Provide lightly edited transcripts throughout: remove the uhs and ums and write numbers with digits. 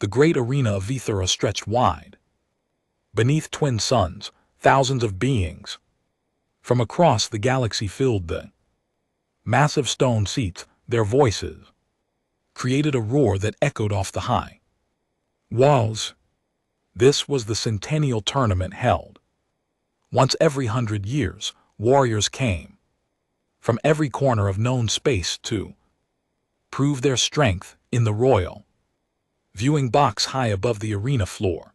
The great arena of Vithera stretched wide. Beneath twin suns, thousands of beings from across the galaxy filled the massive stone seats. Their voices created a roar that echoed off the high walls. This was the centennial tournament held once every 100 years. Warriors came from every corner of known space to prove their strength in the royal viewing box high above the arena floor.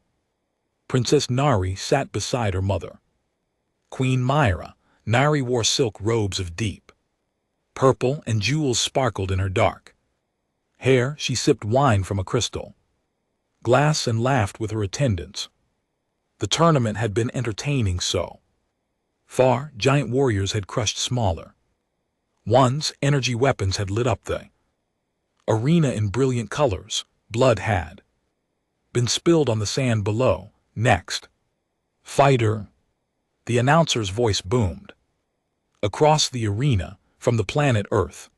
Princess Nari sat beside her mother, Queen Myra. Nari wore silk robes of deep purple, and jewels sparkled in her dark hair. She sipped wine from a crystal glass and laughed with her attendants. The tournament had been entertaining so far. Giant warriors had crushed smaller ones. Energy weapons had lit up the arena in brilliant colors. Blood had been spilled on the sand below. Next fighter, the announcer's voice boomed across the arena from the planet Earth,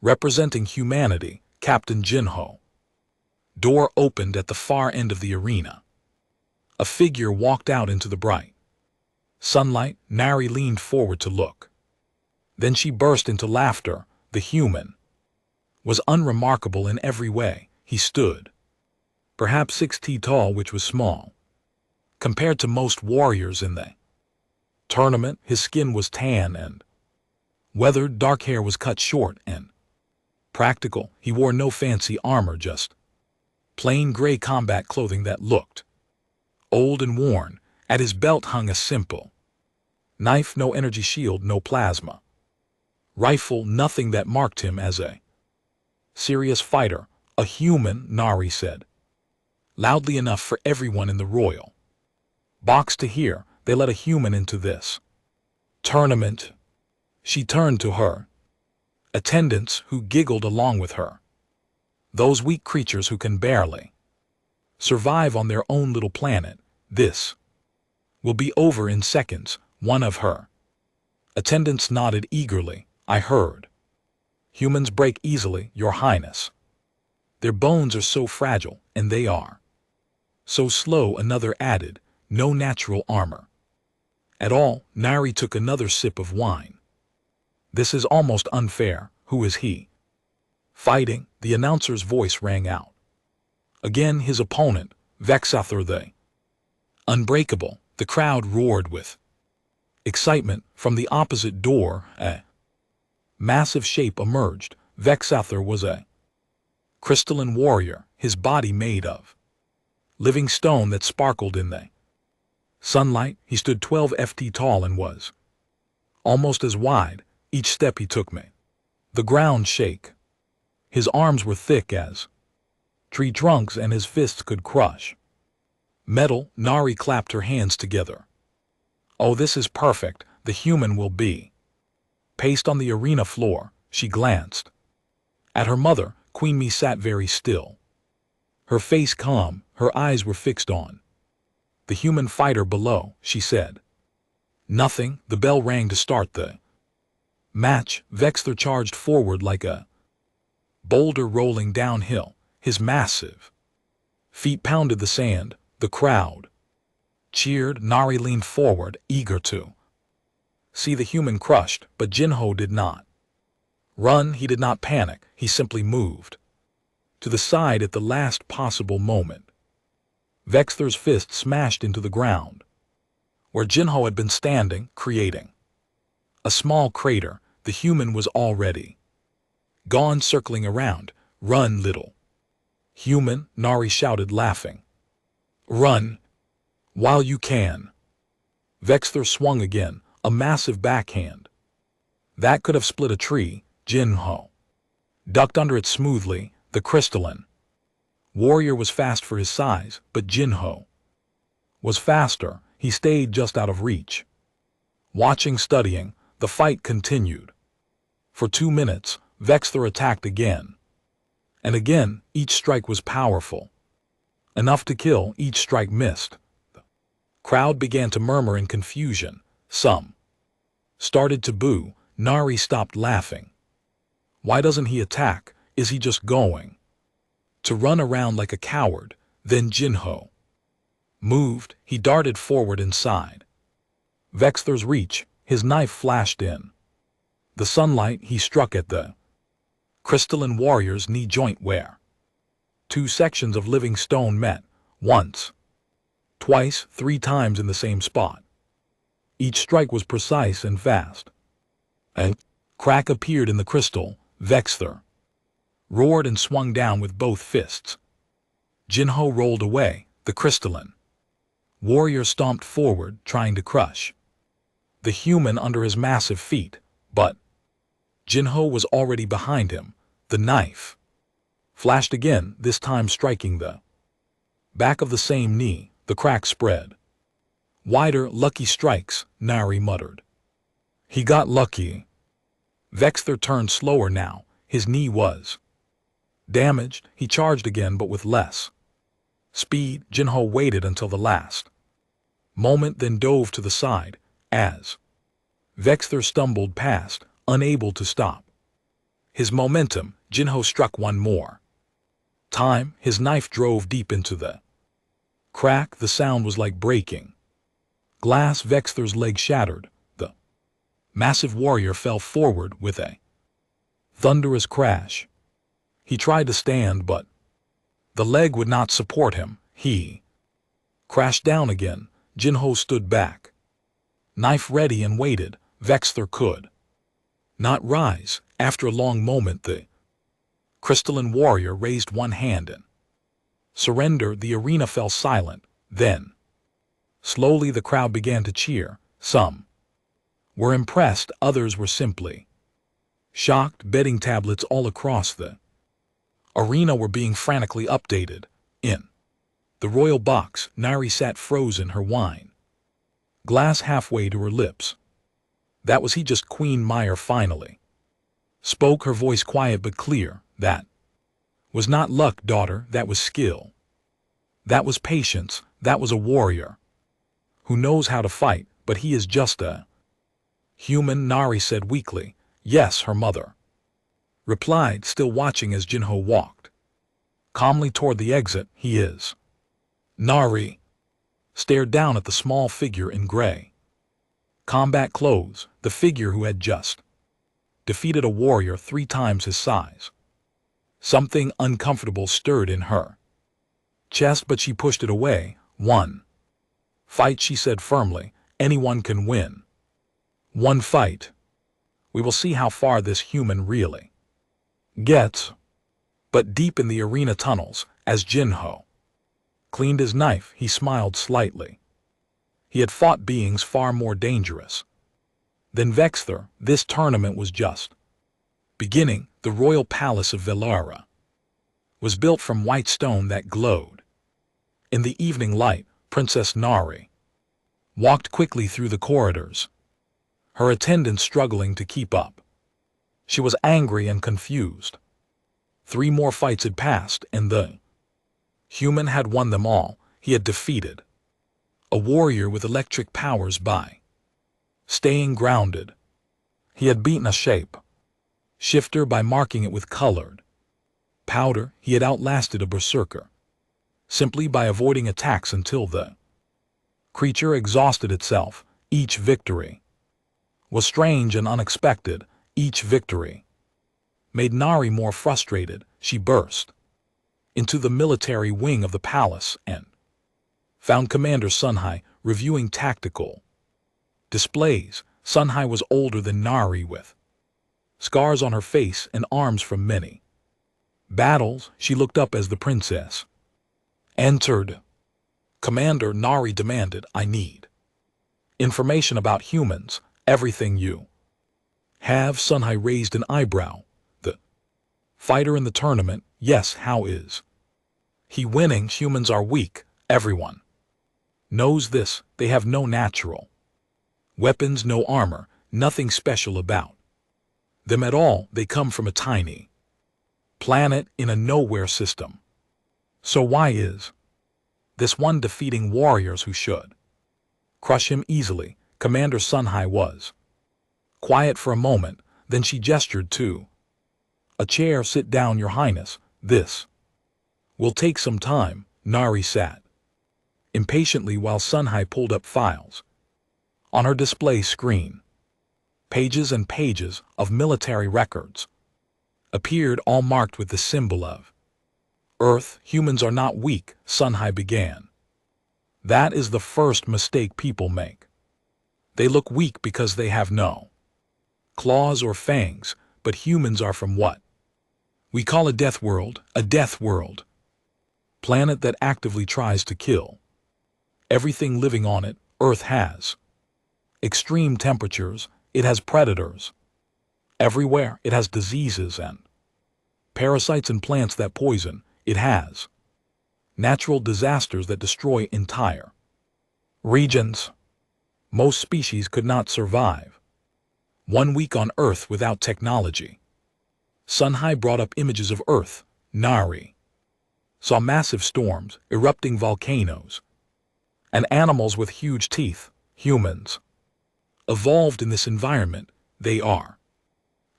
representing humanity, Captain Jinho. Door opened at the far end of the arena. A figure walked out into the bright sunlight. Nari leaned forward to look. Then she burst into laughter. The human was unremarkable in every way. He stood perhaps 6 feet tall, which was small compared to most warriors in the tournament. His skin was tan and weathered. Dark hair was cut short and practical. He wore no fancy armor, just plain gray combat clothing that looked old and worn. At his belt hung a simple knife. No energy shield, no plasma rifle, nothing that marked him as a serious fighter. A human, Nari said, loudly enough for everyone in the royal box to hear. They let a human into this tournament. She turned to her attendants, who giggled along with her. Those weak creatures who can barely survive on their own little planet. This will be over in seconds. One of her attendants nodded eagerly. I heard humans break easily, Your Highness. Their bones are so fragile, and they are so slow. Another added, no natural armor at all. Nari took another sip of wine. This is almost unfair. Who is he fighting? The announcer's voice rang out. Again, his opponent, Vexathor the Unbreakable. The crowd roared with excitement. From the opposite door, a massive shape emerged. Vexathor was a crystalline warrior, his body made of living stone that sparkled in the sunlight. He stood 12 feet tall and was almost as wide. Each step he took made the ground shake. His arms were thick as tree trunks, and his fists could crush metal. Nari clapped her hands together. Oh, this is perfect. The human will be paced on the arena floor. She glanced at her mother. Queen Mi sat very still, her face calm. Her eyes were fixed on the human fighter below. She said nothing. The bell rang to start the match. Vexathor charged forward like a boulder rolling downhill. His massive feet pounded the sand. The crowd cheered. Nari leaned forward, eager to see the human crushed, but Jinho did not run. He did not panic. He simply moved to the side at the last possible moment. Vexathor's fist smashed into the ground where Jinho had been standing, creating a small crater. The human was already gone, circling around. Run, little human, Nari shouted, laughing. Run while you can. Vexathor swung again, a massive backhand that could have split a tree. Jinho ducked under it smoothly. The crystalline warrior was fast for his size, but Jinho was faster. He stayed just out of reach. Watching, studying, the fight continued. For 2 minutes, Vexathor attacked again and again. Each strike was powerful, enough to kill. Each strike missed. The crowd began to murmur in confusion. Some started to boo. Nari stopped laughing. Why doesn't he attack? Is he just going to run around like a coward. Then Jinho moved. He darted forward inside Vexther's reach. His knife flashed in the sunlight. He struck at the crystalline warrior's knee joint where two sections of living stone met, once, twice, 3 times in the same spot. Each strike was precise and fast. A crack appeared in the crystal. Vexther roared and swung down with both fists. Jinho rolled away. The crystalline warrior stomped forward, trying to crush the human under his massive feet, but Jinho was already behind him. The knife flashed again, this time striking the back of the same knee. The crack spread wider. Lucky strikes, Nari muttered. He got lucky. Vexther turned slower now. His knee was damaged. He charged again, but with less speed. Jinho waited until the last moment, then dove to the side as Vexther stumbled past, unable to stop his momentum. Jinho struck one more time. His knife drove deep into the crack. The sound was like breaking glass. Vexther's leg shattered. The massive warrior fell forward with a thunderous crash. He tried to stand, but the leg would not support him. He crashed down again. Jinho stood back, knife ready, and waited. Vexther could not rise. After a long moment, the crystalline warrior raised one hand in surrender. The arena fell silent. Then, slowly, the crowd began to cheer. Some were impressed, others were simply shocked. Betting tablets all across the arena were being frantically updated. In the royal box, Nari sat frozen, her wine glass halfway to her lips. That was he. Just Queen Meyer finally spoke, her voice quiet but clear. That was not luck, daughter. That was skill. That was patience. That was a warrior who knows how to fight, but he is just a human, Nari said weakly. Yes, her mother replied, still watching as Jinho walked calmly toward the exit. He is. Nari stared down at the small figure in gray combat clothes, the figure who had just defeated a warrior 3 times his size. Something uncomfortable stirred in her chest, but she pushed it away. One fight, she said firmly. Anyone can win. One fight. We will see how far this human really gets. But deep in the arena tunnels, as Jinho cleaned his knife, he smiled slightly. He had fought beings far more dangerous than Vexther. This tournament was just beginning. The royal palace of Velara was built from white stone that glowed in the evening light. Princess Nari walked quickly through the corridors, her attendants struggling to keep up. She was angry and confused. 3 more fights had passed, and the human had won them all. He had defeated a warrior with electric powers by staying grounded. He had beaten a shape shifter by marking it with colored powder. He had outlasted a berserker simply by avoiding attacks until the creature exhausted itself. Each victory was strange and unexpected. Each victory made Nari more frustrated. She burst into the military wing of the palace and found Commander Sunhai reviewing tactical displays. Sunhai was older than Nari, with scars on her face and arms from many battles. She looked up as the princess entered. Commander, Nari demanded, I need information about humans. Everything you have. Sunhai raised an eyebrow. The fighter in the tournament? Yes. How is he winning? Humans are weak. Everyone knows this. They have no natural weapons, no armor, nothing special about them at all. They come from a tiny planet in a nowhere system. So why is this one defeating warriors who should crush him easily? Commander Sunhai was quiet for a moment, then she gestured to a chair. Sit down, Your Highness. This Will take some time, Nari sat impatiently while Sunhai pulled up files. On her display screen, pages and pages of military records appeared, all marked with the symbol of Earth. Humans are not weak, Sunhai began. That is the first mistake people make. They look weak because they have no claws or fangs, but humans are from what we call a death world, planet that actively tries to kill everything living on it. Earth has extreme temperatures, it has predators everywhere, it has diseases and parasites and plants that poison, it has natural disasters that destroy entire regions. Most species could not survive 1 week on Earth without technology. Sunhai brought up images of Earth. Nari saw massive storms, erupting volcanoes, and animals with huge teeth. Humans evolved in this environment. They are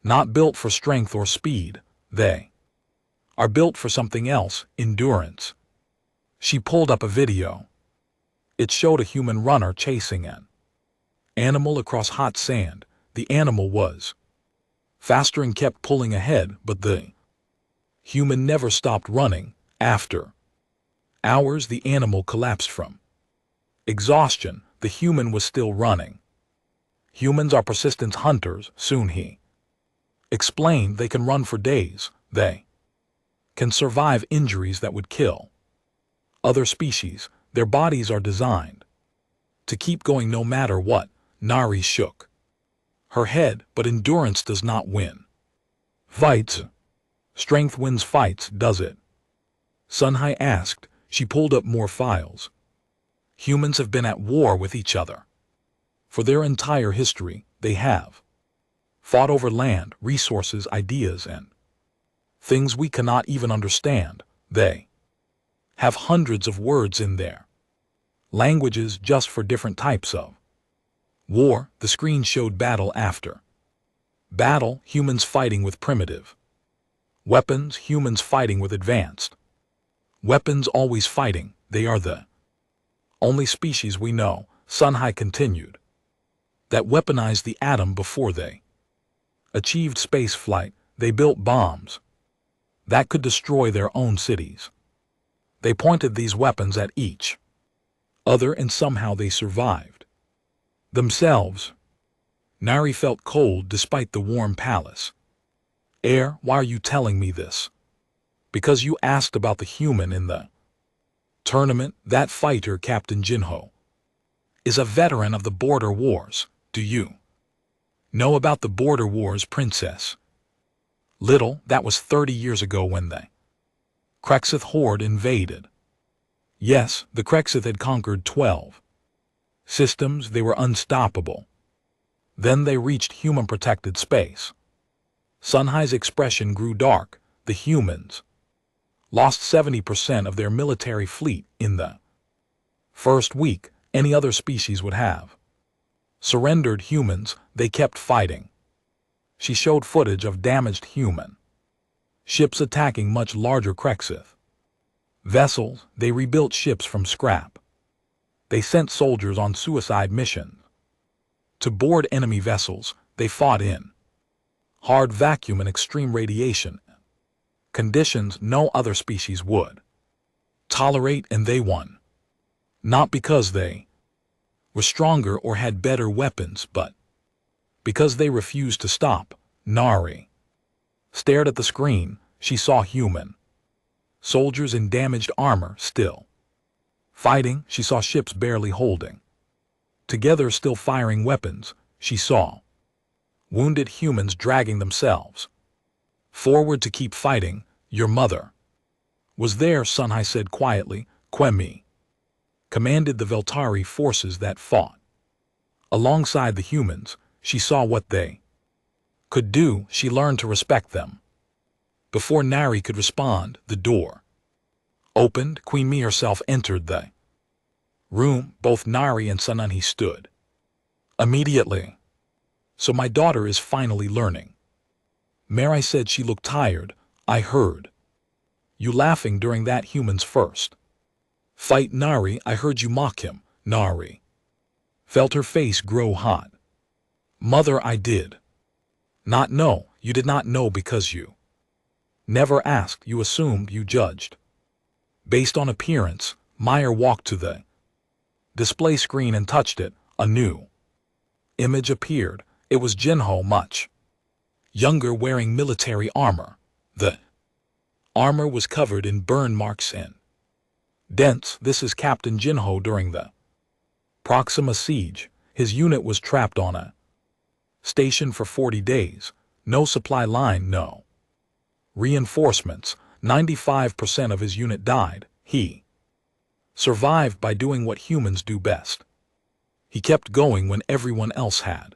not built for strength or speed. They are built for something else, endurance. She pulled up a video. It showed a human runner chasing an animal across hot sand. The animal was faster and kept pulling ahead, but the human never stopped running. After hours, the animal collapsed from exhaustion. The human was still running. Humans are persistent hunters, soon he explained. They can run for days. They can survive injuries that would kill other species. Their bodies are designed to keep going no matter what. Nari shook her head, but endurance does not win fights. Strength wins fights, does it? Sunhai asked. She pulled up more files. Humans have been at war with each other for their entire history. They have fought over land, resources, ideas, and things we cannot even understand. They have hundreds of words in their languages just for different types of war. The screen showed battle after battle, humans fighting with primitive weapons, humans fighting with advanced weapons, always fighting. They are the only species we know, Sunhai continued, that weaponized the atom before they achieved space flight. They built bombs that could destroy their own cities. They pointed these weapons at each other, and somehow they survived themselves. Nari felt cold despite the warm palace air. Why are you telling me this? Because you asked about the human in the tournament. That fighter, Captain Jinho, is a veteran of the border wars. Do you know about the border wars, Princess? Little. That was 30 years ago when the Krexith horde invaded. Yes, the Krexith had conquered 12 systems. They were unstoppable. Then they reached human-protected space. Sunhai's expression grew dark. The humans lost 70% of their military fleet in the first week. Any other species would have surrendered. Humans, they kept fighting. She showed footage of damaged human ships attacking much larger Krexith vessels. They rebuilt ships from scrap. They sent soldiers on suicide missions to board enemy vessels. They fought in hard vacuum and extreme radiation conditions no other species would tolerate, and they won. Not because they were stronger or had better weapons, but because they refused to stop. Nari stared at the screen. She saw human soldiers in damaged armor still fighting. She saw ships barely holding together, still firing weapons. She saw wounded humans dragging themselves forward to keep fighting. Your mother was there, Sunhai said quietly. Quemi commanded the Veltari forces that fought alongside the humans. She saw what they could do. She learned to respect them. Before Nari could respond, the door opened. Queen Mi herself entered the room. Both Nari and Sunhai stood immediately. So my daughter is finally learning. Mary said. She looked tired. I heard You laughing during that human's first fight, Nari. I heard you mock him, Nari. Felt her face grow hot. Mother, I did not know. You did not know because you never asked. You assumed, you judged. Based on appearance, Meyer walked to the display screen and touched it. A new image appeared. It was Jinho, much younger, wearing military armor. The armor was covered in burn marks and dents. This is Captain Jinho during the Proxima siege. His unit was trapped on a station for 40 days. No supply line, no reinforcements. 95% of his unit died. He survived by doing what humans do best. He kept going when everyone else had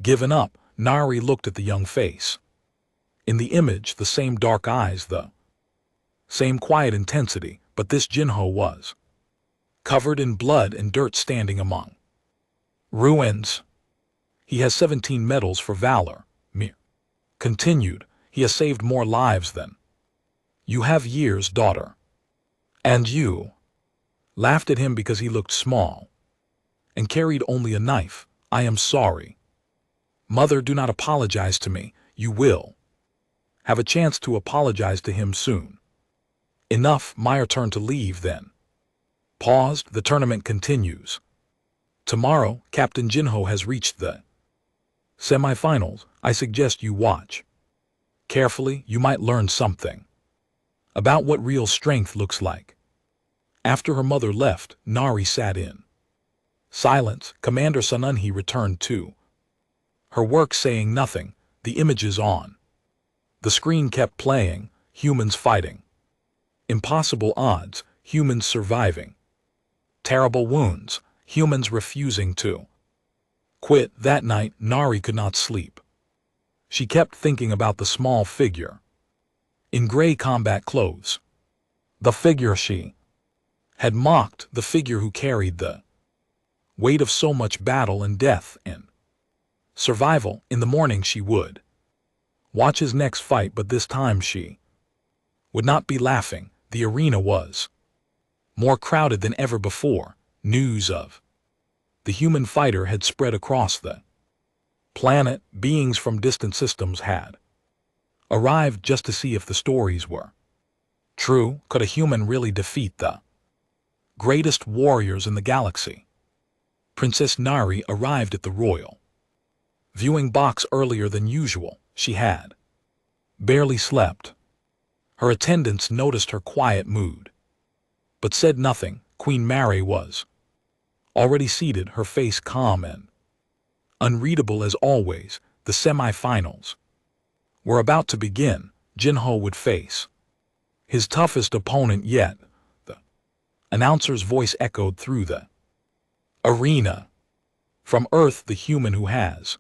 given up. Nari looked at the young face. In the image, the same dark eyes, the same quiet intensity, but this Jinho was covered in blood and dirt, standing among ruins. He has 17 medals for valor. Mir continued. He has saved more lives than you have years, daughter. And you laughed at him because he looked small and carried only a knife. I am sorry. Mother, do not apologize to me. You will have a chance to apologize to him soon. Enough. Meyer turned to leave, then paused. The tournament continues. Tomorrow, Captain Jinho has reached the semifinals. I suggest you watch carefully. You might learn something about what real strength looks like. After her mother left, Nari sat in silence. Commander Sununhi returned to her work, saying nothing. The images on the screen kept playing. Humans fighting. Impossible odds. Humans surviving. Terrible wounds. Humans refusing to quit. That night, Nari could not sleep. She kept thinking about the small figure in gray combat clothes. The figure she had mocked, the figure who carried the weight of so much battle and death and survival. In the morning she would watch his next fight, but this time she would not be laughing. The arena was more crowded than ever before. News of the human fighter had spread across the planet. Beings from distant systems had arrived just to see if the stories were true. Could a human really defeat the greatest warriors in the galaxy? Princess Nari arrived at the royal viewing box earlier than usual. She had barely slept. Her attendants noticed her quiet mood, but said nothing. Queen Mary was already seated, her face calm and unreadable as always. The semi-finals were about to begin. Jinho would face his toughest opponent yet. The announcer's voice echoed through the arena. From Earth, the human who has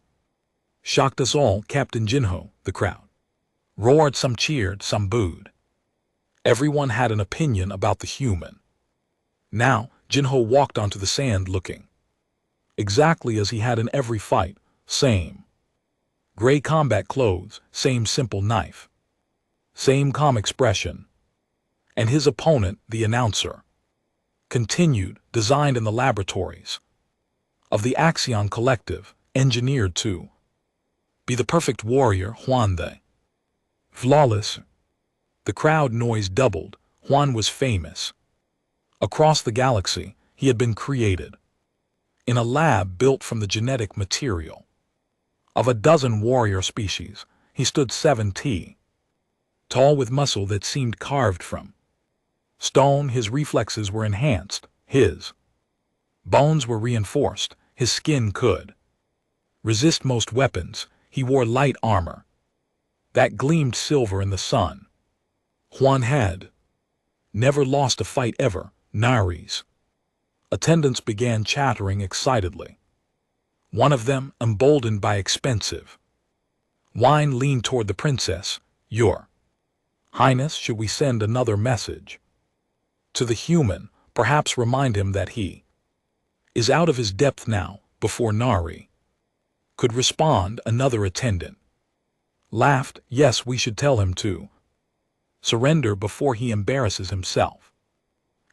shocked us all, Captain Jinho. The crowd roared. Some cheered, some booed. Everyone had an opinion about the human. Now, Jinho walked onto the sand looking exactly as he had in every fight. Same gray combat clothes, same simple knife, same calm expression. And his opponent, the announcer, continued, designed in the laboratories of the Axion Collective, engineered to be the perfect warrior, Huan the flawless. The crowd noise doubled. Huan was famous. Across the galaxy, he had been created in a lab built from the genetic material of a dozen warrior species. He stood 7 feet tall with muscle that seemed carved from stone. His reflexes were enhanced. His bones were reinforced. His skin could resist most weapons. He wore light armor that gleamed silver in the sun. Huan had never lost a fight ever. Nari's attendants began chattering excitedly. One of them, emboldened by expensive wine, leaned toward the princess. Your Highness, should we send another message to the human? Perhaps remind him that he is out of his depth now. Before Nari could respond, another attendant laughed. Yes, we should tell him to Surrender before he embarrasses himself.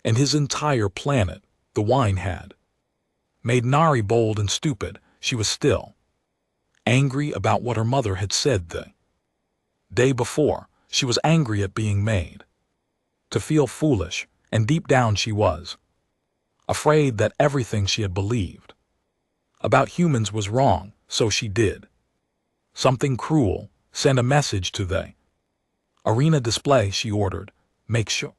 And his entire planet, the wine had made Nari bold and stupid. She was still angry about what her mother had said the day before. She was angry at being made to feel foolish, and deep down she was afraid that everything she had believed about humans was wrong, so she did something cruel, send a message to the arena display. She ordered, make sure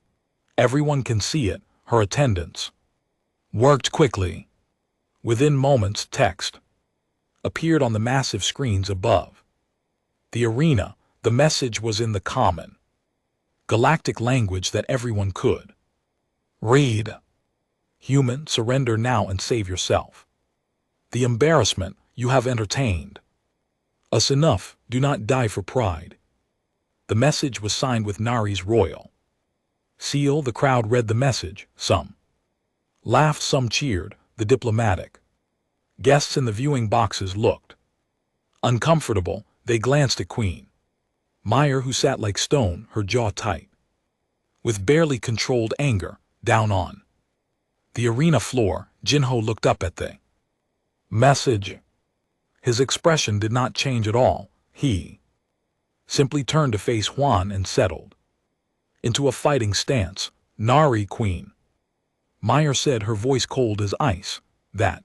everyone can see it. Her attendants worked quickly. Within moments, text appeared on the massive screens above the arena. The message was in the common galactic language that everyone could read. Human, surrender now and save yourself. The embarrassment you have entertained us enough. Do not die for pride. The message was signed with Nari's royal seal. The crowd read the message. Some laughed, some cheered. The diplomatic guests in the viewing boxes looked uncomfortable. They glanced at Queen Meyer, who sat like stone, her jaw tight, with barely controlled anger. Down on the arena floor, Jinho looked up at the message. His expression did not change at all. He simply turned to face Huan and settled into a fighting stance. Nari, Queen Meyer said, her voice cold as ice. That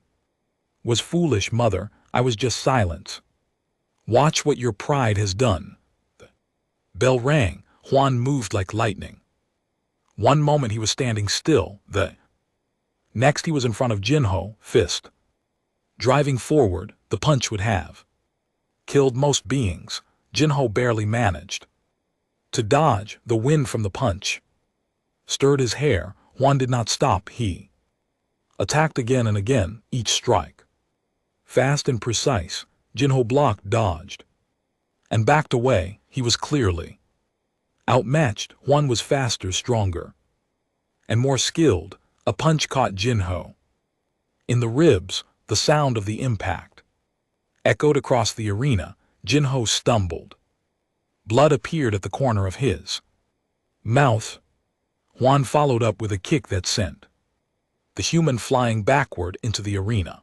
was foolish, mother. I was just silent. Watch what your pride has done. The bell rang. Huan moved like lightning. One moment he was standing still. The next he was in front of Jinho, fist driving forward. The punch would have killed most beings. Jinho barely managed to dodge. The wind from the punch stirred his hair. Huan did not stop. He attacked again and again, each strike fast and precise. Jinho blocked, dodged, and backed away. He was clearly outmatched. Huan was faster, stronger, and more skilled. A punch caught Jinho in the ribs. The sound of the impact echoed across the arena. Jinho stumbled. Blood appeared at the corner of his mouth. Huan followed up with a kick that sent the human flying backward into the arena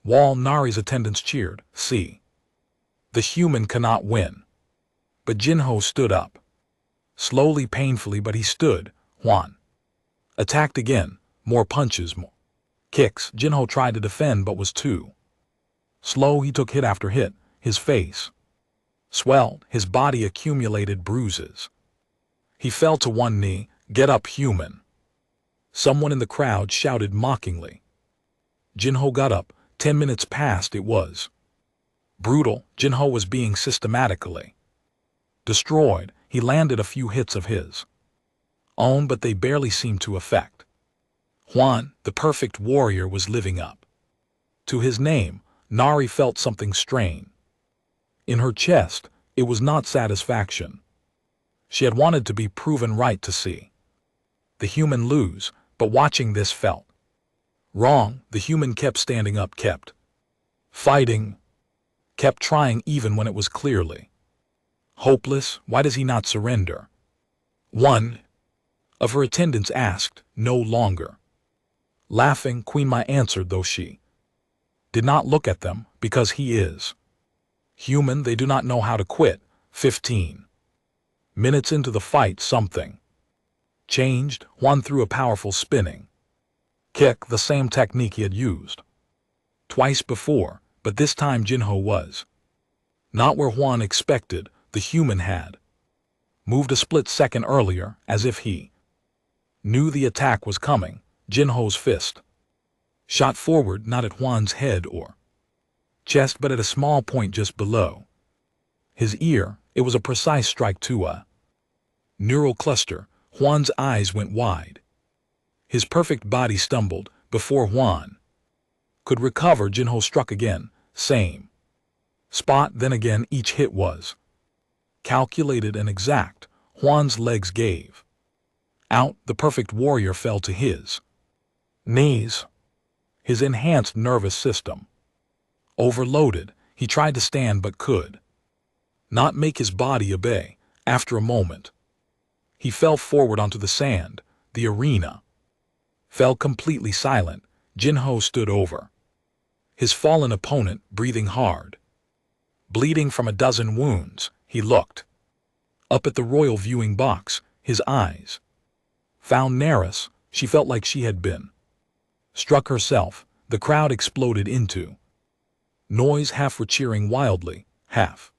wall. Nari's attendants cheered. See, the human cannot win. But Jinho stood up. Slowly, painfully, but he stood. Huan attacked again. More punches, more kicks. Jinho tried to defend but was too slow. He took hit after hit. His face swelled. His body accumulated bruises. He fell to one knee. Get up, human. Someone in the crowd shouted mockingly. Jinho got up. 10 minutes passed. It was brutal. Jinho was being systematically destroyed. He landed a few hits of his own, but they barely seemed to affect Huan. The perfect warrior was living up to his name. Nari felt something strain in her chest. It was not satisfaction. She had wanted to be proven right, to see the human lose, but watching this felt wrong. The human kept standing up, kept fighting, kept trying even when it was clearly hopeless. Why does he not surrender? One of her attendants asked. No longer laughing, Queen Mai answered, though she did not look at them. Because he is human, they do not know how to quit. 15 minutes into the fight, something changed. Huan threw a powerful spinning kick, the same technique he had used twice before, but this time Jinho was not where Huan expected. The human had moved a split second earlier, as if he knew the attack was coming. Jinho's fist shot forward, not at Huan's head or chest, but at a small point just below his ear. It was a precise strike to a neural cluster. Huan's eyes went wide. His perfect body stumbled. Before Huan could recover, Jinho struck again. Same spot, then again. Each hit was calculated and exact. Huan's legs gave out. The perfect warrior fell to his knees. His enhanced nervous system overloaded. He tried to stand but could not make his body obey. After a moment, He fell forward onto the sand. The arena fell completely silent. Jinho stood over his fallen opponent, breathing hard. Bleeding from a dozen wounds, he looked up at the royal viewing box. His eyes found Neris. She felt like she had been struck herself. The crowd exploded into noise. Half were cheering wildly, half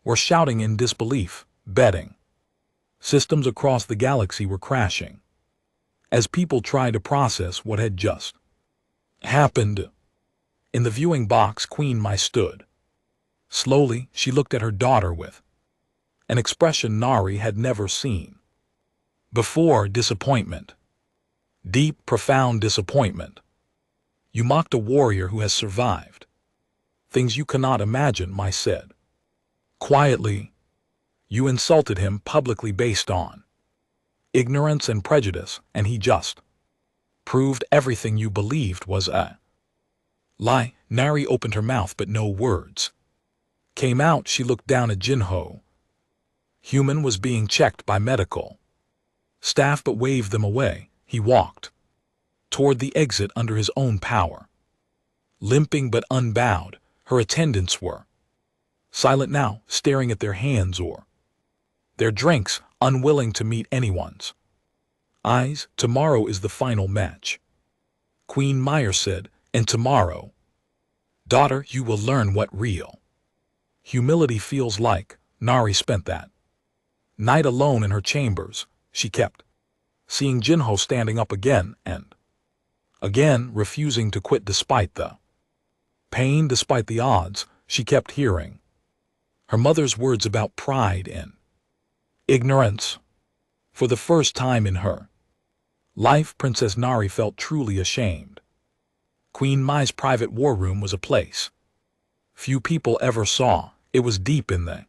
were shouting in disbelief. Betting systems across the galaxy were crashing as people tried to process what had just happened. In the viewing box, Queen Mai stood. Slowly, she looked at her daughter with an expression Nari had never seen before. Disappointment. Deep, profound disappointment. You mocked a warrior who has survived things you cannot imagine, Mai said quietly. You insulted him publicly based on ignorance and prejudice, and he just proved everything you believed was a lie. Nari opened her mouth, but no words came out. She looked down at Jinho. Human was being checked by medical staff, but waved them away. He walked toward the exit under his own power, limping but unbowed. Her attendants were silent now, staring at their hands or their drinks, unwilling to meet anyone's eyes. Tomorrow is the final match, Queen Meyer said, and tomorrow, daughter, you will learn what real humility feels like. Nari spent that night alone in her chambers. She kept seeing Jinho standing up again and again, refusing to quit despite the pain, despite the odds. She kept hearing her mother's words about pride and ignorance. For the first time in her life, Princess Nari felt truly ashamed. Queen Mai's private war room was a place few people ever saw. It was deep in the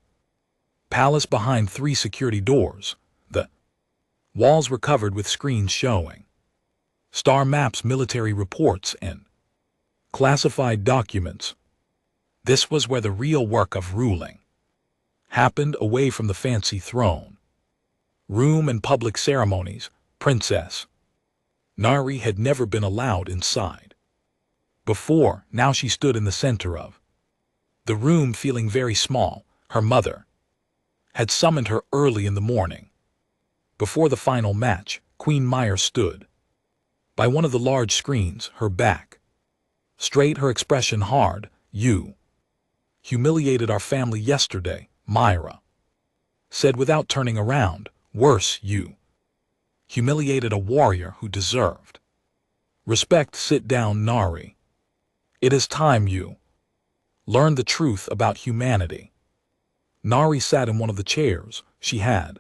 palace behind 3 security doors. The walls were covered with screens showing star maps, military reports, and classified documents. This was where the real work of ruling happened, away from the fancy throne room and public ceremonies. Princess Nari had never been allowed inside before. Now she stood in the center of the room, feeling very small. Her mother had summoned her early in the morning. Before the final match, Queen Meyer stood by one of the large screens, her back straight, her expression hard. You humiliated our family yesterday, Myra said without turning around. Worse, you humiliated a warrior who deserved respect. Sit down, Nari. It is time you learned the truth about humanity. Nari sat in one of the chairs. She had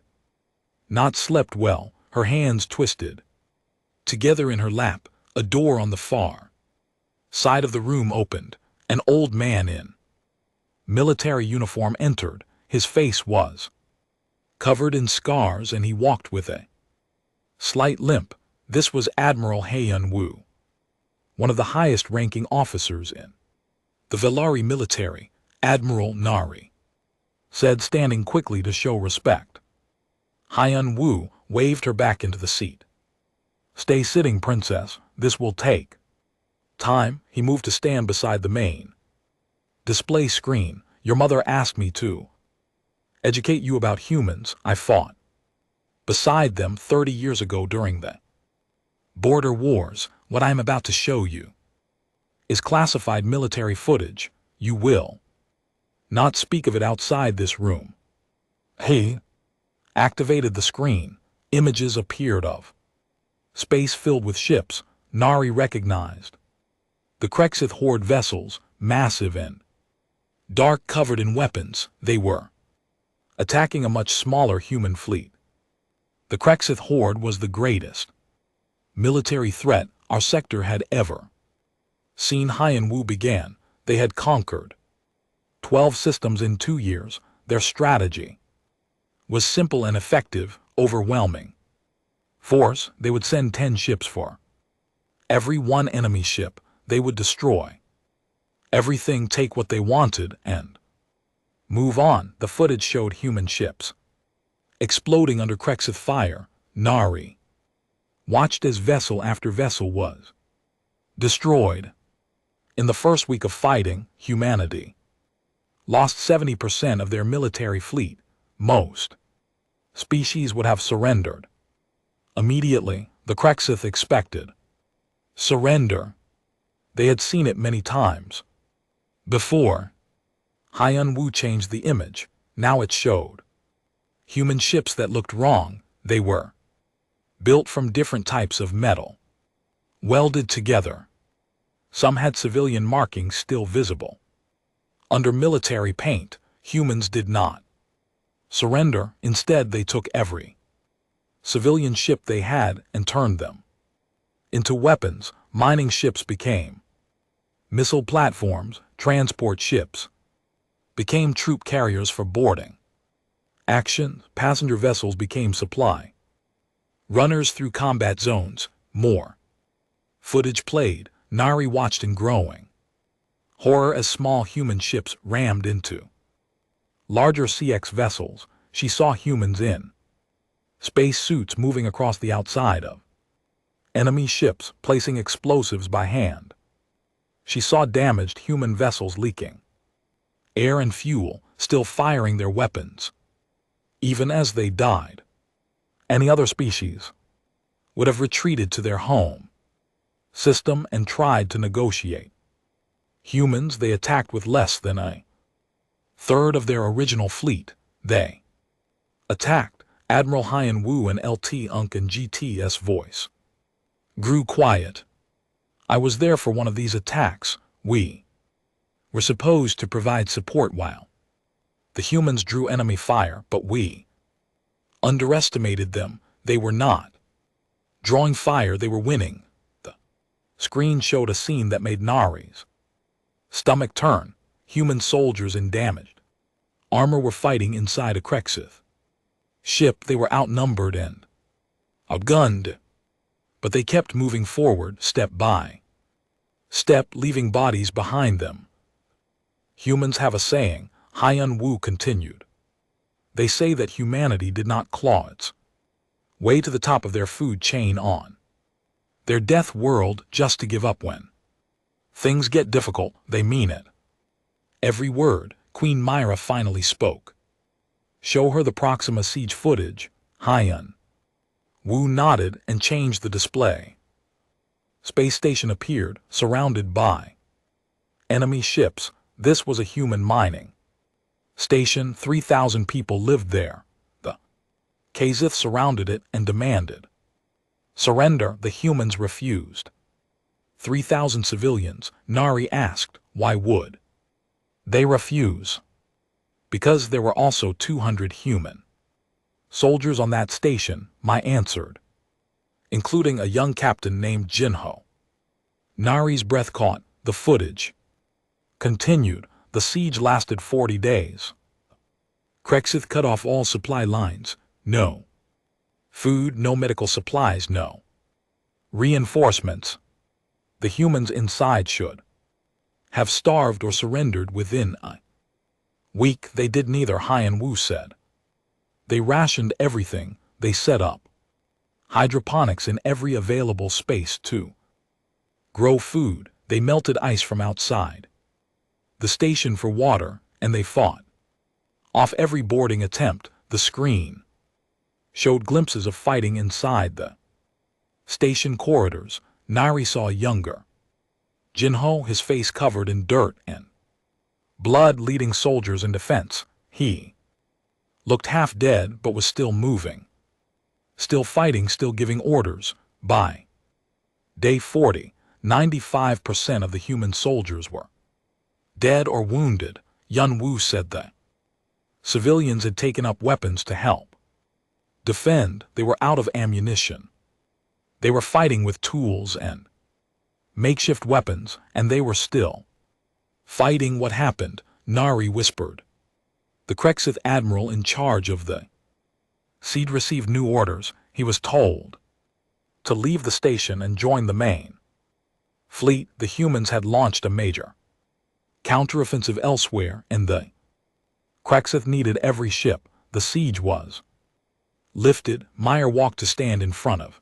not slept well, her hands twisted together in her lap. A door on the far side of the room opened. An old man in military uniform entered. His face was covered in scars, and he walked with a slight limp. This was Admiral Hyun-woo, one of the highest-ranking officers in the Velari military. Admiral Nari said, standing quickly to show respect. Hyun-woo waved her back into the seat. Stay sitting, princess. This will take time. He moved to stand beside the main display screen. Your mother asked me to educate you about humans. I fought beside them 30 years ago during the border wars. What I am about to show you is classified military footage. You will not speak of it outside this room. He activated the screen. Images appeared of space filled with ships. Nari recognized the Krexith Horde vessels, massive and dark, covered in weapons. They were attacking a much smaller human fleet. The Krexith Horde was the greatest military threat our sector had ever seen. Hyun-woo began. They had conquered 12 systems in 2 years. Their strategy was simple and effective. Overwhelming force. They would send 10 ships for every one enemy ship. They would destroy everything, take what they wanted, and move on. The footage showed human ships exploding under Krexith fire. Nari watched as vessel after vessel was destroyed. In the first week of fighting, humanity lost 70% of their military fleet. Most species would have surrendered. Immediately, the Krexith expected surrender. They had seen it many times before. Hyun Woo changed the image. Now it showed human ships that looked wrong. They were built from different types of metal, welded together. Some had civilian markings still visible. Under military paint, humans did not surrender. Instead, they took every civilian ship they had and turned them into weapons. Mining ships became missile platforms. Transport ships became troop carriers for boarding action. Passenger vessels became supply runners through combat zones. More footage played. Nari watched in growing horror as small human ships rammed into larger CX vessels. She saw humans in space suits moving across the outside of enemy ships, placing explosives by hand. She saw damaged human vessels leaking air and fuel, still firing their weapons. Even as they died, any other species would have retreated to their home system and tried to negotiate. Humans they attacked with less than a third of their original fleet. They attacked. Admiral Hyun Woo and LT Unk and GT's voice grew quiet. I was there for one of these attacks. We were supposed to provide support while the humans drew enemy fire, but we underestimated them. They were not drawing fire, they were winning. The screen showed a scene that made Nari's stomach turn. Human soldiers in damaged armor were fighting inside a Krexith ship. They were outnumbered and outgunned, but they kept moving forward step by step, leaving bodies behind them. Humans have a saying, Hyun Woo continued. They say that humanity did not claw its way to the top of their food chain on their death world just to give up when things get difficult. They mean it. Every word. Queen Myra finally spoke. Show her the Proxima siege footage. Hyun Woo nodded and changed the display. Space station appeared, surrounded by enemy ships. This was a human mining station. 3,000 people lived there. The Kazith surrounded it and demanded surrender. The humans refused. 3,000 civilians. Nari asked, why would they refuse? Because there were also 200 human soldiers on that station, My answered, including a young captain named Jinho. Nari's breath caught. The footage continued. The siege lasted 40 days. Krexith cut off all supply lines. No food, no medical supplies, no reinforcements. The humans inside should have starved or surrendered within a week. They did neither, Hyun Woo said. They rationed everything. They set up hydroponics in every available space to grow food. They melted ice from outside the station for water, and they fought off every boarding attempt. The screen showed glimpses of fighting inside the station corridors. Nari saw a younger Jinho, his face covered in dirt and blood, leading soldiers in defense. He looked half dead but was still moving, still fighting, still giving orders. By day 40, 95% of the human soldiers were dead or wounded. Hyun Woo said that civilians had taken up weapons to help defend. They were out of ammunition. They were fighting with tools and makeshift weapons, and they were still fighting. What happened? Nari whispered. The Krexith admiral in charge of the siege received new orders. He was told to leave the station and join the main fleet. The humans had launched a major counteroffensive elsewhere, and the Krexith needed every ship. The siege was Lifted, Meyer walked to stand in front of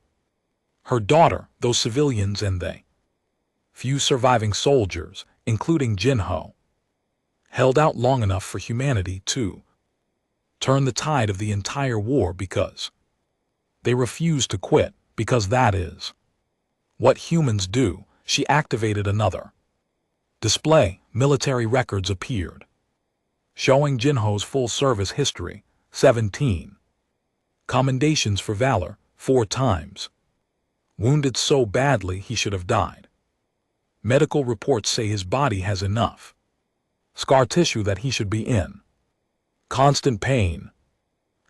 her daughter, those civilians and they. Few surviving soldiers, including Jinho, held out long enough for humanity to turn the tide of the entire war because they refused to quit, because that is what humans do. She activated another display. Military records appeared, showing Jinho's full service history, 17 commendations for valor, 4 times wounded so badly he should have died. Medical reports say his body has enough scar tissue that he should be in constant pain.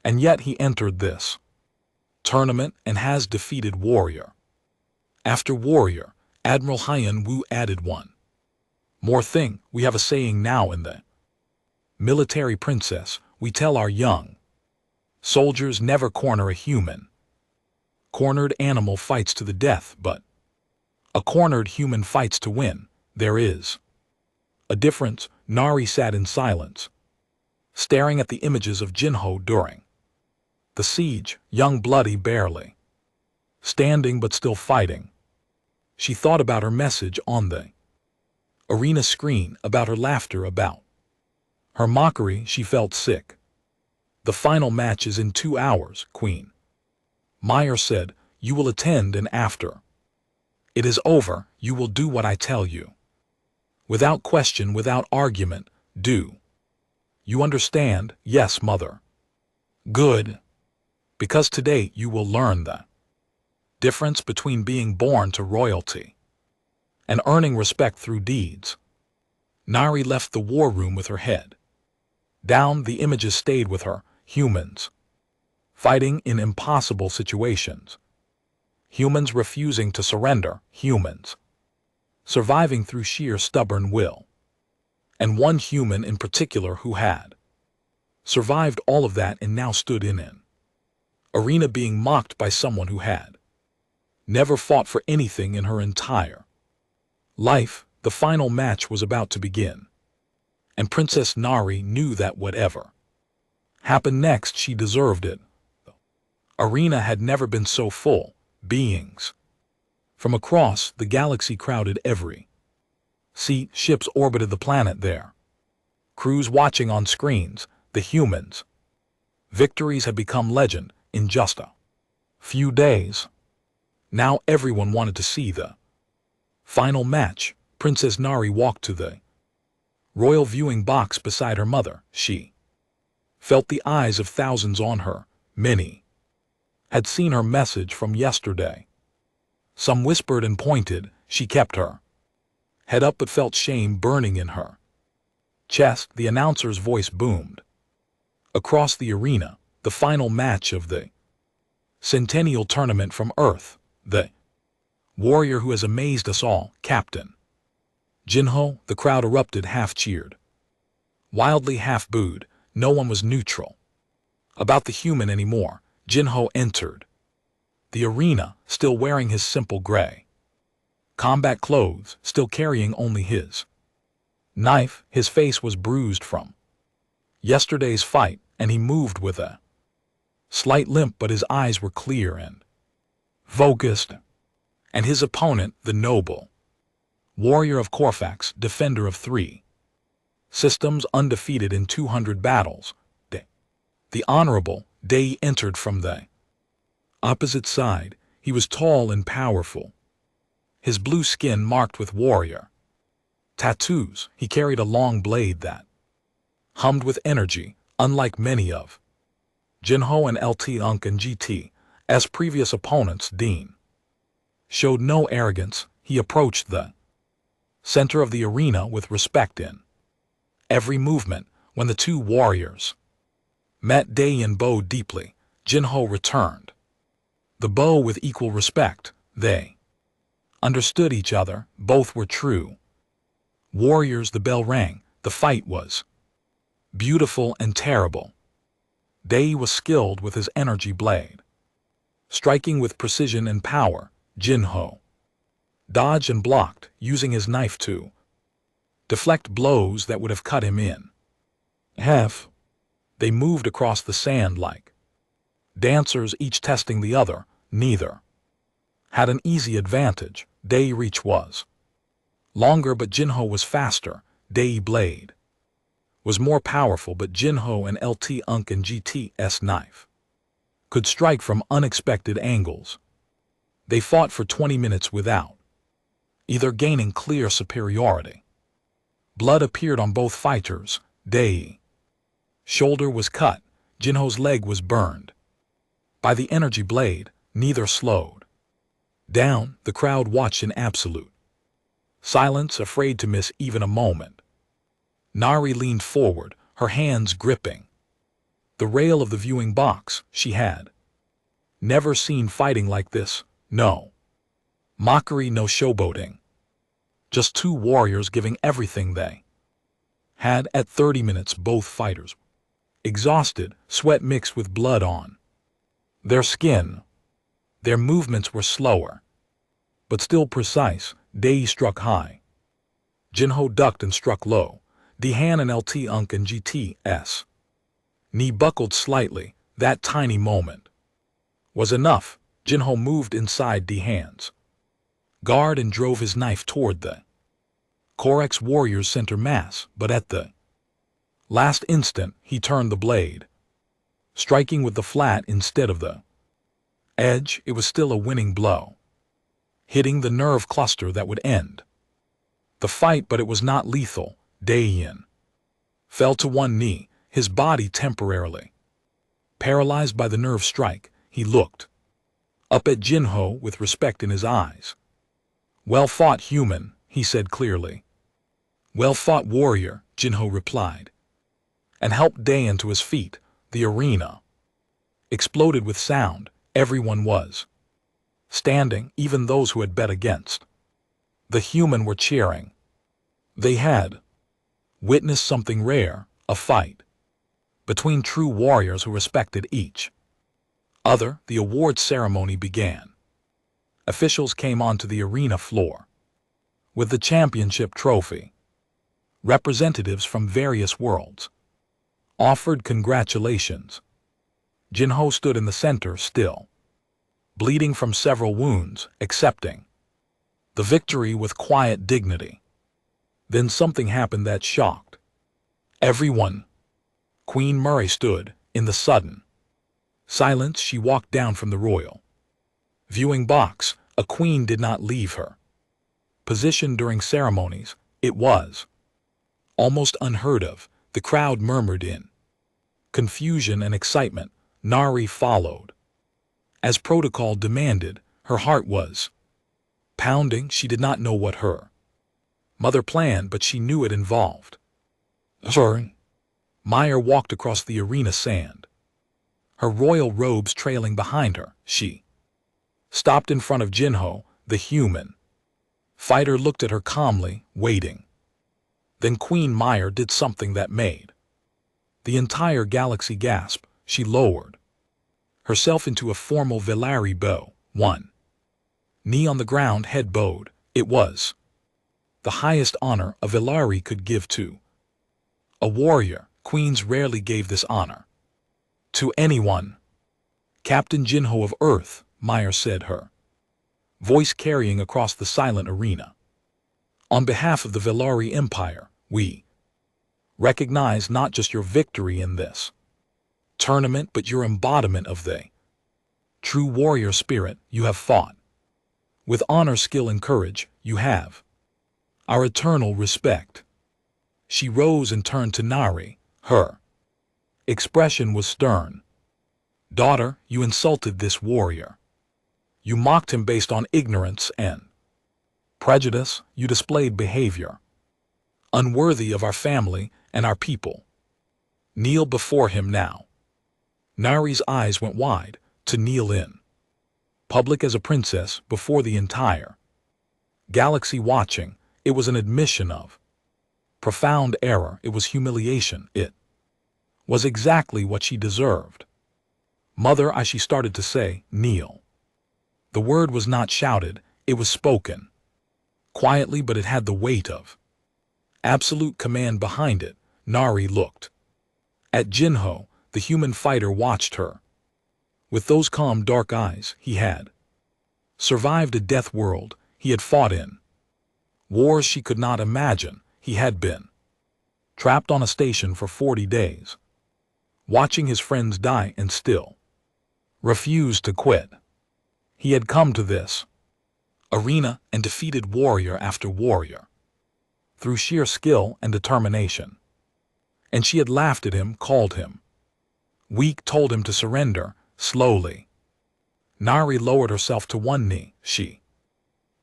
And yet he entered this tournament and has defeated warrior after warrior. Admiral Hyun Woo added one more thing. We have a saying now in the military, princess. We tell our young soldiers never corner a human. Cornered animal fights to the death, but a cornered human fights to win. There is a difference. Nari sat in silence, staring at the images of Jinho during the siege, young, bloody, barely standing but still fighting. She thought about her message on the arena screen, about her laughter, about her mockery. She felt sick. The final match is in 2 hours, Queen Meyer said. You will attend, and after it is over, you will do what I tell you. Without question, without argument. Do you understand? Yes, mother. Good. Because today you will learn the difference between being born to royalty and earning respect through deeds. Nari left the war room with her head down. The images stayed with her. Humans fighting in impossible situations. Humans refusing to surrender. Humans surviving through sheer stubborn will. And one human in particular who had survived all of that and now stood in an arena being mocked by someone who had never fought for anything in her entire life. The final match was about to begin, and Princess Nari knew that whatever happened next, she deserved it. The arena had never been so full. Beings from across the galaxy crowded every seat. Ships orbited the planet there. Crews watching on screens. The humans' victories had become legend in just a few days. Now everyone wanted to see the final match. Princess Nari walked to the royal viewing box beside her mother. She felt the eyes of thousands on her. Many had seen her message from yesterday. Some whispered and pointed. She kept her head up but felt shame burning in her chest. The announcer's voice boomed across the arena. The final match of the Centennial Tournament from Earth. The warrior who has amazed us all, Captain Jinho. The crowd erupted, half cheered, wildly, half booed. No one was neutral about the human anymore. Jinho entered the arena, still wearing his simple gray combat clothes, still carrying only his knife. His face was bruised from yesterday's fight, and he moved with a slight limp, but his eyes were clear and focused. And his opponent, the noble warrior of Corfax, defender of 3 systems, undefeated in 200 battles, the Honorable Day, entered from the opposite side. He was tall and powerful, his blue skin marked with warrior tattoos. He carried a long blade that hummed with energy, unlike many of Jinho and LT Unk and GT's previous opponents. Dean showed no arrogance. He approached the center of the arena with respect in every movement. When the 2 warriors met, Day and bowed deeply. Jinho returned the bow with equal respect. They understood each other. Both were true warriors. The bell rang. The fight was beautiful and terrible. Day was skilled with his energy blade, striking with precision and power. Jinho dodged and blocked, using his knife to deflect blows that would have cut him in half. They moved across the sand like Dancers each testing the other, neither had an easy advantage. Dei reach was longer, but Jinho was faster. Dei blade was more powerful, but Jinho and LT Unk and GT's knife could strike from unexpected angles. They fought for 20 minutes without either gaining clear superiority. Blood appeared on both fighters. Dei's shoulder was cut, Jinho's leg was burned. By the energy blade, neither slowed down. The crowd watched in absolute silence, afraid to miss even a moment. Nari leaned forward, her hands gripping the rail of the viewing box. She had never seen fighting like this. No mockery, no showboating. Just two warriors giving everything they had. At 30 minutes, both fighters exhausted, sweat mixed with blood on their skin. Their movements were slower, but still precise. Dei struck high. Jinho ducked and struck low. Dehan and LT Unk and GT's knee buckled slightly. That tiny moment was enough. Jinho moved inside Dehan's guard and drove his knife toward the Corex warrior's center mass, but at the last instant he turned the blade, striking with the flat instead of the edge. It was still a winning blow, hitting the nerve cluster that would end the fight, but it was not lethal. Deian fell to one knee, his body temporarily paralyzed by the nerve strike. He looked up at Jinho with respect in his eyes. "Well fought, human," he said clearly. "Well fought, warrior," Jinho replied, and helped Deian to his feet. The arena exploded with sound. Everyone was standing, even those who had bet against the human were cheering. They had witnessed something rare, a fight between true warriors who respected each other. The awards ceremony began. Officials came onto the arena floor with the championship trophy. Representatives from various worlds offered congratulations. Jinho stood in the center, still bleeding from several wounds, accepting the victory with quiet dignity. Then something happened that shocked everyone. Queen Murray stood in the sudden silence. She walked down from the royal viewing box. A queen did not leave her position during ceremonies. It was almost unheard of. The crowd murmured in confusion and excitement. Nari followed as protocol demanded. Her heart was pounding. She did not know what her mother planned, but she knew it involved her. Meyer walked across the arena sand, her royal robes trailing behind her. She stopped in front of Jinho. The human fighter looked at her calmly, waiting. Then Queen Meyer did something that made the entire galaxy gasp. She lowered herself into a formal Velari bow, one knee on the ground, head bowed. It was the highest honor a Velari could give to a warrior. Queens rarely gave this honor to anyone. "Captain Jinho of Earth," Meyer said, her voice carrying across the silent arena. "On behalf of the Velari Empire, we recognize not just your victory in this tournament, but your embodiment of the true warrior spirit. You have fought with honor, skill, and courage. You have our eternal respect." She rose and turned to Nari. Her expression was stern. "Daughter, you insulted this warrior. You mocked him based on ignorance and prejudice. You displayed behavior unworthy of our family and our people. Kneel before him now." Nari's eyes went wide. To kneel in public as a princess before the entire galaxy watching, it was an admission of profound error. It was humiliation. It was exactly what she deserved. "Mother," she started to say, "kneel." The word was not shouted, it was spoken quietly, but it had the weight of absolute command behind it. Nari looked at Jinho. The human fighter watched her With those calm, dark eyes, he had survived a death world he had fought in. Wars she could not imagine. He had been trapped on a station for 40 days, watching his friends die and still refused to quit. He had come to this arena and defeated warrior after warrior through sheer skill and determination. And she had laughed at him, called him weak, told him to surrender. Slowly, Nari lowered herself to one knee. She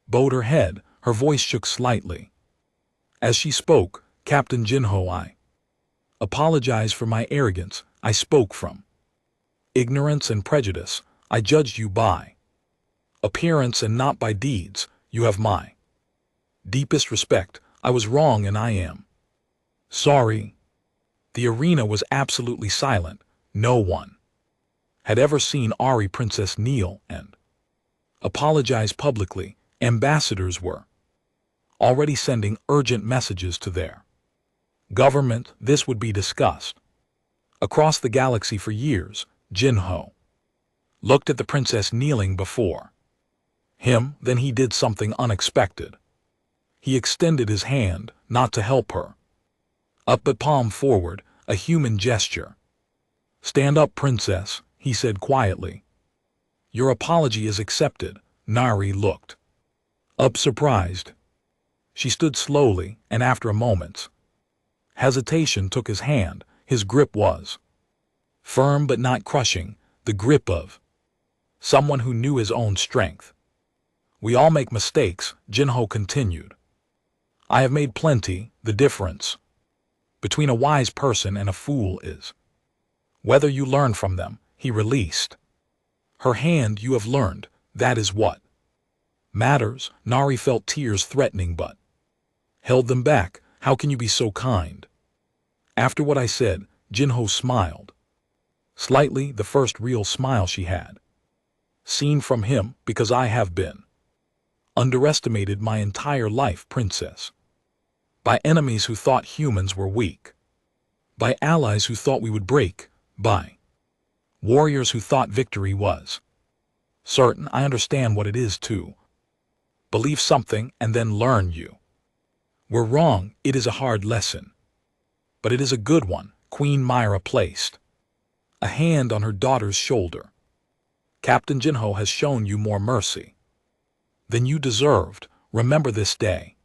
bowed her head, her voice shook slightly. As she spoke, Captain Jinho, I apologize for my arrogance. I spoke from ignorance and prejudice. I judged you by appearance and not by deeds. You have my deepest respect. I was wrong and I am sorry. The arena was absolutely silent. No one had ever seen Ari Princess kneel and apologize publicly. Ambassadors were already sending urgent messages to their government. This would be discussed across the galaxy for years. Jinho looked at the princess kneeling before him, then he did something unexpected. He extended his hand, not to help her up but palm forward, a human gesture. Stand up, princess, he said quietly. Your apology is accepted. Nari looked up surprised. She stood slowly, and after a moment's hesitation took his hand. His grip was firm but not crushing, the grip of someone who knew his own strength. We all make mistakes, Jinho continued. I have made plenty. The difference between a wise person and a fool is whether you learn from them. He released her hand. You have learned. That is what matters. Nari felt tears threatening but held them back. How can you be so kind? After what I said, Jinho smiled slightly, the first real smile she had seen from him, because I have been underestimated my entire life, princess. By enemies who thought humans were weak. By allies who thought we would break. By warriors who thought victory was certain. I understand what it is to believe something and then learn you were wrong. It is a hard lesson, but it is a good one. Queen Myra placed a hand on her daughter's shoulder. Captain Jinho has shown you more mercy than you deserved. Remember this day.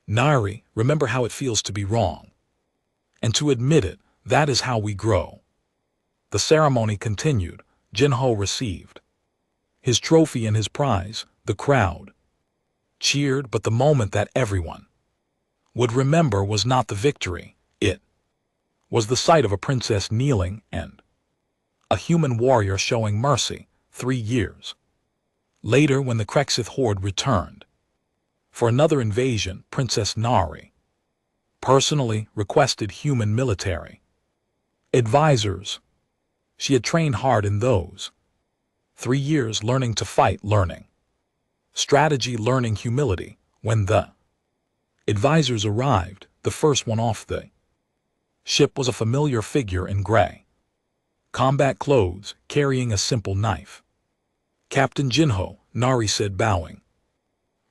Nari, remember how it feels to be wrong and to admit it. That is how we grow. The ceremony continued. Jinho received his trophy and his prize. The crowd cheered, but the moment that everyone would remember was not the victory. It was the sight of a princess kneeling and a human warrior showing mercy. 3 years later, when the Krexith horde returned for another invasion, Princess Nari personally requested human military advisors. She had trained hard in those 3 years, learning to fight, learning strategy, learning humility. When the advisors arrived, the first one off the ship was a familiar figure in gray combat clothes, carrying a simple knife. Captain Jinho, Nari said, bowing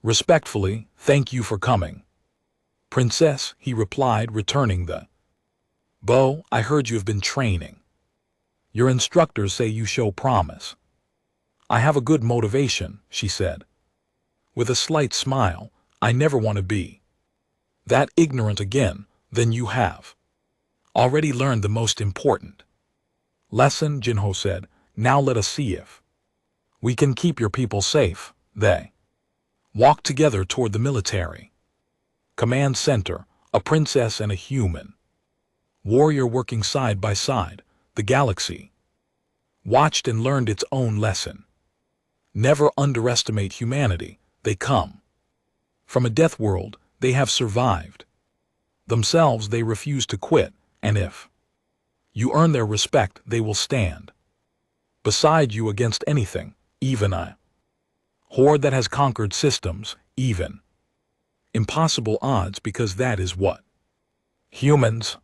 respectfully. Thank you for coming, princess, he replied, returning the bow. I heard you have been training. Your instructors say you show promise. I have a good motivation, she said with a slight smile. I never want to be that ignorant again. Then you have already learned the most important lesson, Jinho said. Now let us see if we can keep your people safe. They walked together toward the military command center, a princess and a human warrior working side by side. The galaxy watched and learned its own lesson. Never underestimate humanity. They come from a death world. They have survived themselves. They refuse to quit, and if you earn their respect, they will stand beside you against anything, even a horde that has conquered systems, even impossible odds, because that is what humans